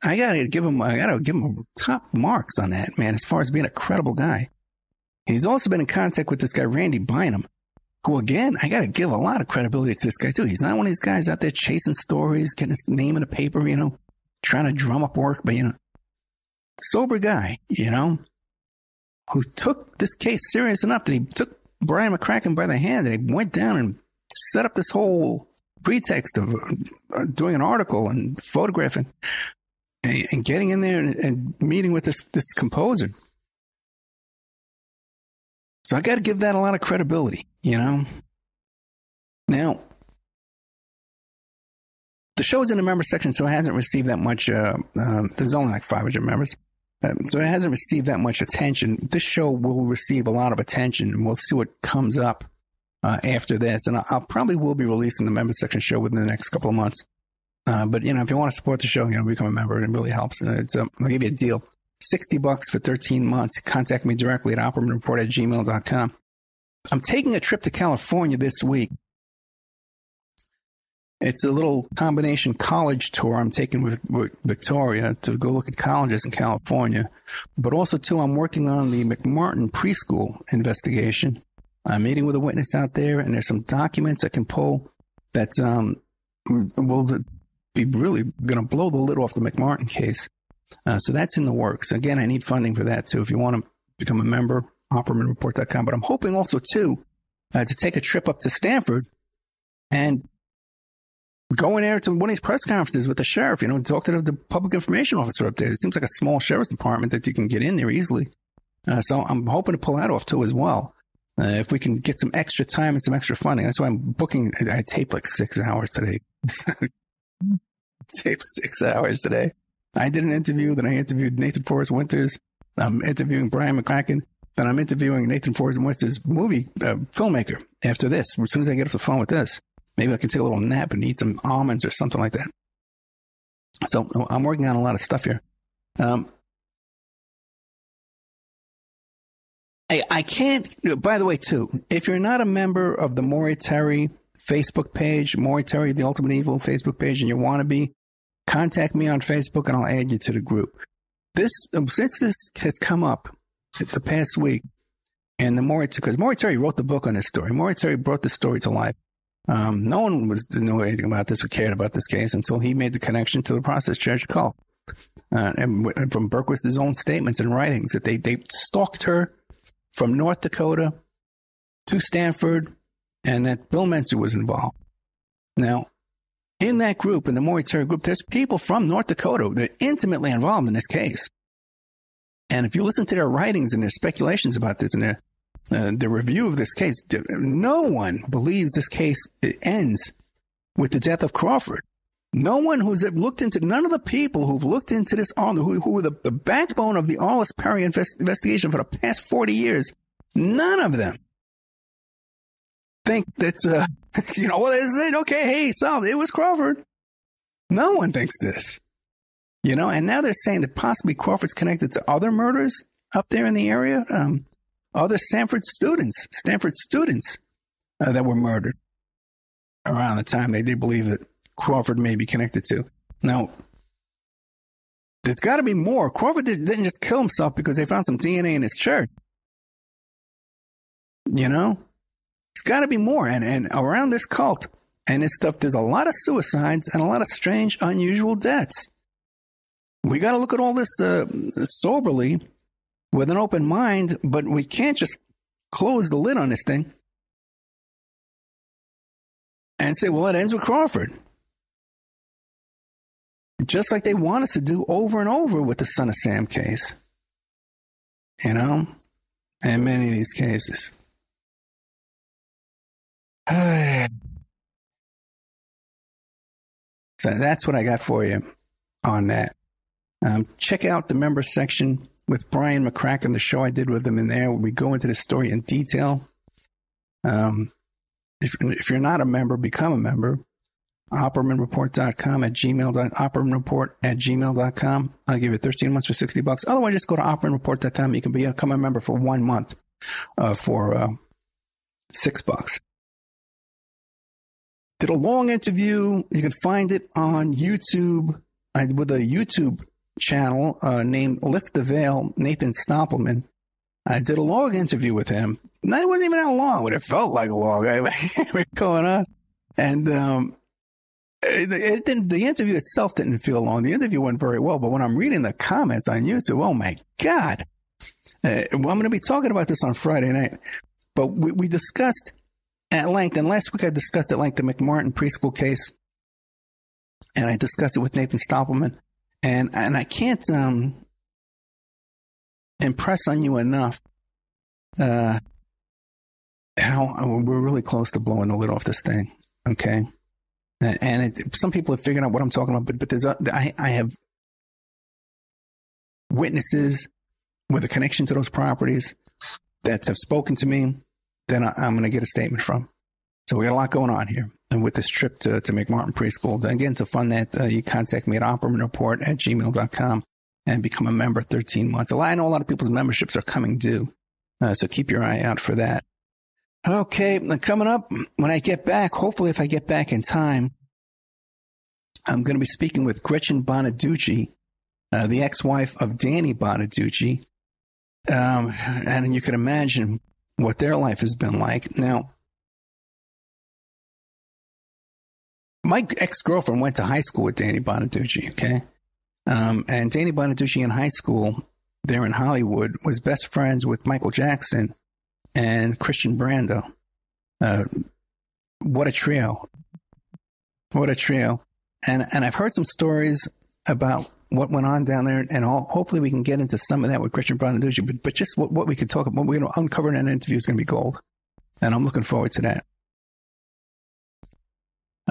I gotta give him top marks on that, man, as far as being a credible guy. He's also been in contact with this guy, Randy Bynum, who, again, I gotta give a lot of credibility to this guy, too. He's not one of these guys out there chasing stories, getting his name in the paper, trying to drum up work, but, sober guy, who took this case serious enough that he took Brian Mcrackin by the hand and he went down and set up this whole pretext of doing an article and photographing and getting in there and meeting with this composer. So I got to give that a lot of credibility, Now, the show's in the member section, so it hasn't received that much. There's only like 500 members. So it hasn't received that much attention. This show will receive a lot of attention, and we'll see what comes up after this. And I'll probably will be releasing the member section show within the next couple of months. But, if you want to support the show, become a member. It really helps. And I'll give you a deal. $60 for 13 months. Contact me directly at oppermanreport@gmail.com. I'm taking a trip to California this week. It's a little combination college tour I'm taking with Victoria to go look at colleges in California. But also, too, I'm working on the McMartin preschool investigation. I'm meeting with a witness out there, and there's some documents I can pull that will be really going to blow the lid off the McMartin case. So that's in the works. Again, I need funding for that, too. If you want to become a member, oppermanreport.com. But I'm hoping also, too, to take a trip up to Stanford and go in there to one of these press conferences with the sheriff, talk to the public information officer up there. It seems like a small sheriff's department that you can get in there easily. So I'm hoping to pull that off, too, as well. If we can get some extra time and some extra funding. That's why I'm booking. I taped like 6 hours today. Taped 6 hours today. I did an interview. Then I interviewed Nathan Forrest Winters. I'm interviewing Brian Mcrackin. Then I'm interviewing Nathan Forrest Winters, movie filmmaker, after this. As soon as I get off the phone with this. Maybe I can take a little nap and eat some almonds or something like that. So I'm working on a lot of stuff here. I can't, by the way, too, if you're not a member of the Maury Terry Facebook page, Maury Terry, the Ultimate Evil Facebook page, and you want to be, contact me on Facebook and I'll add you to the group. Since this has come up the past week, and because Maury Terry wrote the book on this story. Maury Terry brought the story to life. No one didn't know anything about this or cared about this case until he made the connection to the process charge cult. And from Berquist's own statements and writings that they stalked her from North Dakota to Stanford, and that Bill Menser was involved. Now, in that group, in the Maury Terry group, there's people from North Dakota that are intimately involved in this case. And if you listen to their writings and their speculations about this and the review of this case, no one believes this case ends with the death of Crawford. No one none of the people who've looked into this, who were the backbone of the Arliss Perry investigation for the past 40 years, none of them think that's, okay, hey, solved. It was Crawford. No one thinks this, and now they're saying that possibly Crawford's connected to other murders up there in the area. Other Stanford students that were murdered around the time they believe that Crawford may be connected to. Now, there's got to be more. Crawford didn't just kill himself because they found some DNA in his church. There's got to be more. And around this cult and this stuff, there's a lot of suicides and a lot of strange, unusual deaths. We got to look at all this soberly, with an open mind, but we can't just close the lid on this thing and say, well, it ends with Crawford. Just like they want us to do over and over with the Son of Sam case. And many of these cases. So that's what I got for you on that. Check out the member section with Brian Mcrackin, the show I did with him in there, where we go into this story in detail. If you're not a member, become a member. OppermanReport.com Oppermanreport@gmail.com. I'll give you 13 months for $60. Otherwise, just go to OppermanReport.com. You can become a member for 1 month for $6. Did a long interview. You can find it on YouTube. with a YouTube channel named Lift the Veil, Nathan Stoppelman. I did a long interview with him. Not, it wasn't even that long, but it felt like a long. Going on. And the interview itself didn't feel long. The interview went very well. But when I'm reading the comments on YouTube, oh, my God. Well, I'm going to be talking about this on Friday night. But we discussed at length, and last week I discussed at length the McMartin preschool case. And I discussed it with Nathan Stoppelman. And I can't impress on you enough how we're really close to blowing the lid off this thing, okay? And some people have figured out what I'm talking about, but there's I have witnesses with a connection to those properties that have spoken to me that I'm going to get a statement from. So we got a lot going on here. And with this trip to McMartin Preschool, again, to fund that, you contact me at oppermanreport@gmail.com and become a member 13 months. I know a lot of people's memberships are coming due, so keep your eye out for that. Okay, coming up, when I get back, hopefully if I get back in time, I'm going to be speaking with Gretchen Bonaducci, the ex-wife of Danny Bonaducci. And you can imagine what their life has been like. Now, my ex-girlfriend went to high school with Danny Bonaducci, okay? And Danny Bonaducci in high school there in Hollywood was best friends with Michael Jackson and Christian Brando. What a trio. What a trio. And I've heard some stories about what went on down there, and hopefully we can get into some of that with Christian Bonaducci, but just what we could talk about, what we're going to uncover in that interview is going to be gold. And I'm looking forward to that.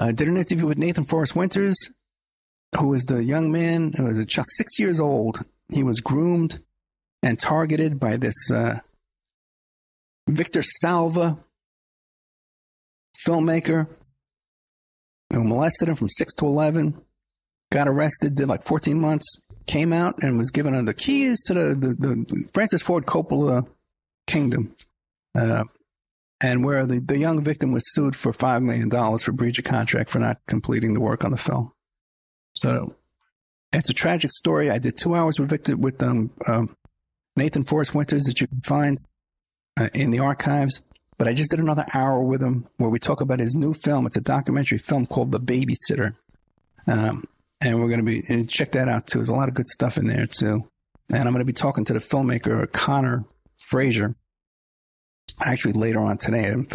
I did an interview with Nathan Forrest Winters, who was the young man who was just 6 years old. He was groomed and targeted by this Victor Salva filmmaker who molested him from 6 to 11, got arrested, did like 14 months, came out and was given the keys to the Francis Ford Coppola kingdom. And where the young victim was sued for $5 million for breach of contract for not completing the work on the film. So it's a tragic story. I did 2 hours with Nathan Forrest Winters that you can find in the archives. But I just did another hour with him where we talk about his new film. It's a documentary film called The Babysitter. And we're going to be, check that out too. There's a lot of good stuff in there too. And I'm going to be talking to the filmmaker, Connor Fraiser. Actually, later on today, I'm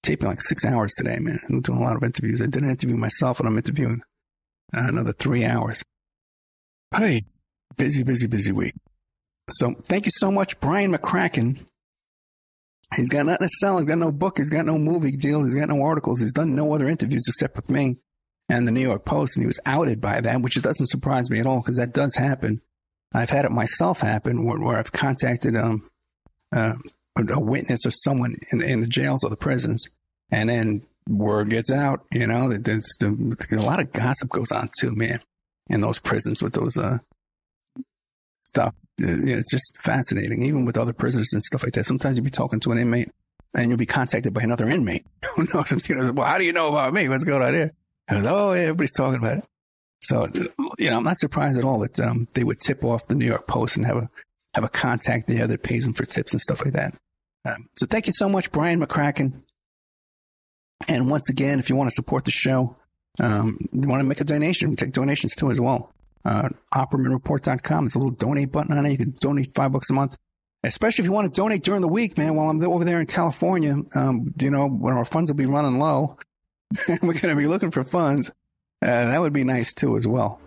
taping like 6 hours today, man. I'm doing a lot of interviews. I did an interview myself, and I'm interviewing another 3 hours. Hey, busy week. So thank you so much, Brian Mcrackin. He's got nothing to sell. He's got no book. He's got no movie deal. He's got no articles. He's done no other interviews except with me and the New York Post, and he was outed by that, which doesn't surprise me at all because that does happen. I've had it myself happen where I've contacted a witness or someone in the jails or the prisons, and then word gets out, you know, that there's a lot of gossip goes on too, man, in those prisons with those stuff. It's just fascinating, even with other prisoners and stuff like that. Sometimes you'll be talking to an inmate and you'll be contacted by another inmate who knows. Well, how do you know about me? What's going on here? I was, oh, yeah, everybody's talking about it. So, you know, I'm not surprised at all that they would tip off the New York Post and have a contact there that pays them for tips and stuff like that. So thank you so much, Brian Mcrackin. And once again, if you want to support the show, you want to make a donation, we take donations too as well. OppermanReport.com. There's a little donate button on there. You can donate $5 a month, especially if you want to donate during the week, man, while I'm over there in California. You know, when our funds will be running low, we're going to be looking for funds. That would be nice too as well.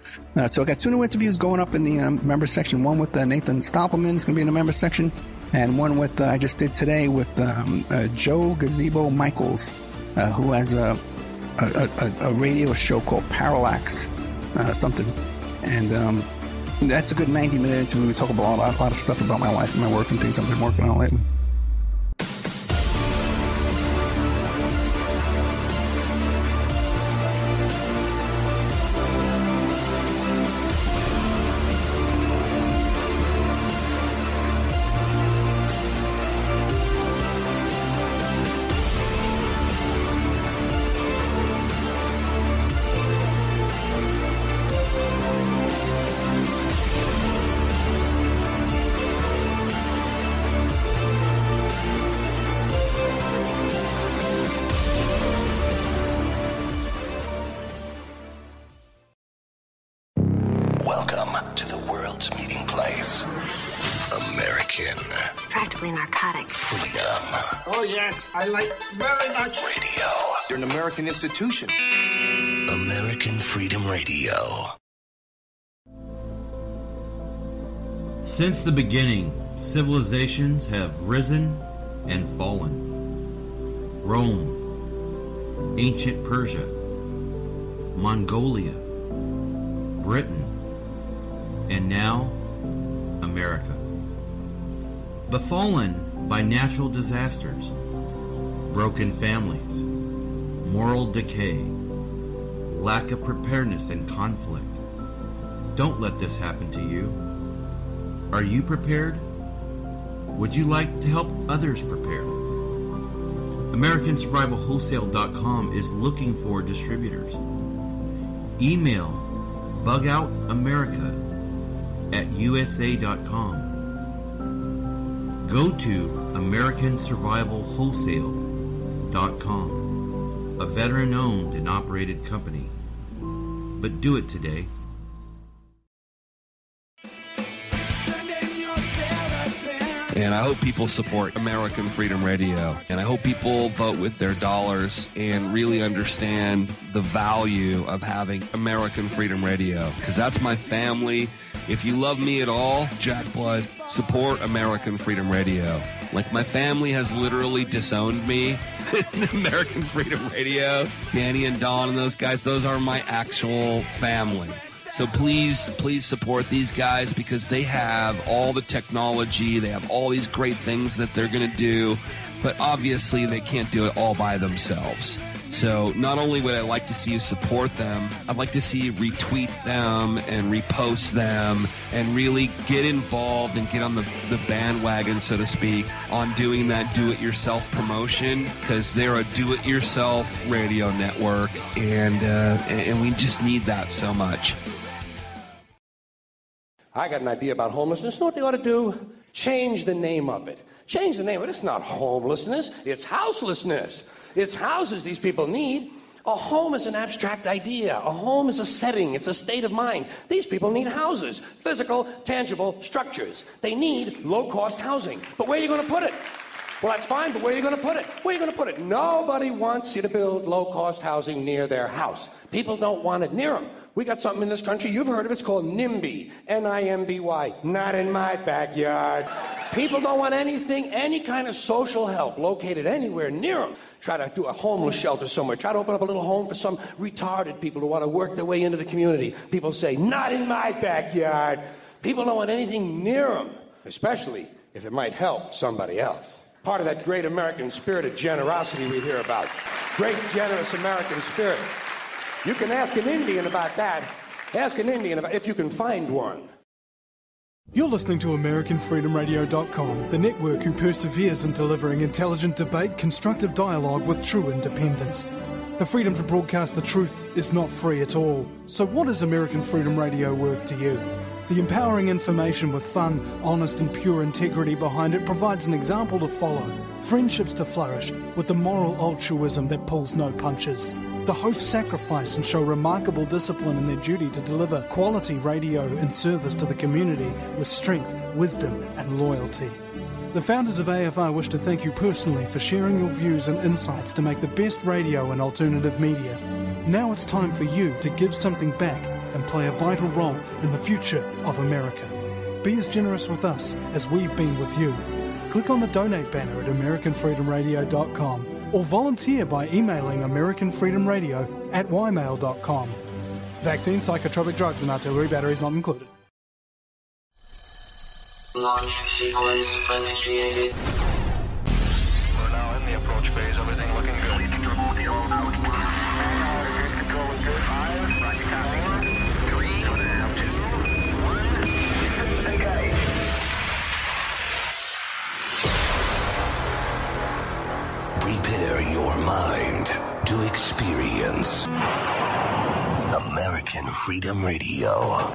So I got 2 new interviews going up in the member section. One with Nathan Stoppelman is going to be in the member section, and one with I just did today with Joe Gazebo Michaels, who has a radio show called Parallax something, and that's a good 90-minute interview. We talk about a lot of stuff about my life and my work and things I've been working on lately. voice. American. It's practically narcotic. Freedom. Oh, yes. I like very much. Radio. You're an American institution. American Freedom Radio. Since the beginning, civilizations have risen and fallen. Rome, ancient Persia, Mongolia, Britain, and now America. Befallen by natural disasters, broken families, moral decay, lack of preparedness and conflict. Don't let this happen to you. Are you prepared? Would you like to help others prepare? AmericanSurvivalWholesale.com is looking for distributors. Email bugoutamerica@usa.com. Go to AmericanSurvivalWholesale.com, a veteran-owned and operated company. But do it today. And I hope people support American Freedom Radio. And I hope people vote with their dollars and really understand the value of having American Freedom Radio. Because that's my family. If you love me at all, Jack Blood, support American Freedom Radio. Like, my family has literally disowned me in American Freedom Radio. Danny and Don and those guys, those are my actual family. So please support these guys, because they have all the technology. They have all these great things that they're going to do, but obviously they can't do it all by themselves. So not only would I like to see you support them, I'd like to see you retweet them and repost them and really get involved and get on the bandwagon, so to speak, on doing that do-it-yourself promotion, because they're a do-it-yourself radio network, and we just need that so much. I got an idea about homelessness. You know what they ought to do? Change the name of it. Change the name of it. It's not homelessness. It's houselessness. It's houses these people need. A home is an abstract idea. A home is a setting. It's a state of mind. These people need houses. Physical, tangible structures. They need low-cost housing. But where are you going to put it? Well, that's fine, but where are you going to put it? Where are you going to put it? Nobody wants you to build low-cost housing near their house. People don't want it near them. We got something in this country, you've heard of it, it's called NIMBY, N-I-M-B-Y, not in my backyard. People don't want anything, any kind of social help located anywhere near them. Try to do a homeless shelter somewhere. Try to open up a little home for some retarded people who want to work their way into the community. People say, not in my backyard. People don't want anything near them, especially if it might help somebody else. Part of that great American spirit of generosity we hear about. Great, generous American spirit. You can ask an Indian about that. Ask an Indian about if you can find one. You're listening to AmericanFreedomRadio.com, the network who perseveres in delivering intelligent debate, constructive dialogue with true independence. The freedom to broadcast the truth is not free at all. So what is American Freedom Radio worth to you? The empowering information with fun, honest and pure integrity behind it provides an example to follow. Friendships to flourish with the moral altruism that pulls no punches. The hosts sacrifice and show remarkable discipline in their duty to deliver quality radio in service to the community with strength, wisdom and loyalty. The founders of AFR wish to thank you personally for sharing your views and insights to make the best radio and alternative media. Now it's time for you to give something back and play a vital role in the future of America. Be as generous with us as we've been with you. Click on the donate banner at AmericanFreedomRadio.com or volunteer by emailing AmericanFreedomRadio@ymail.com. Vaccine, psychotropic drugs and artillery batteries not included. Launch sequence initiated. We're now in the approach phase. Everything looking good. Control is good. 5, roger, copy. 3, 2, 1. Okay. Prepare your mind to experience American Freedom Radio.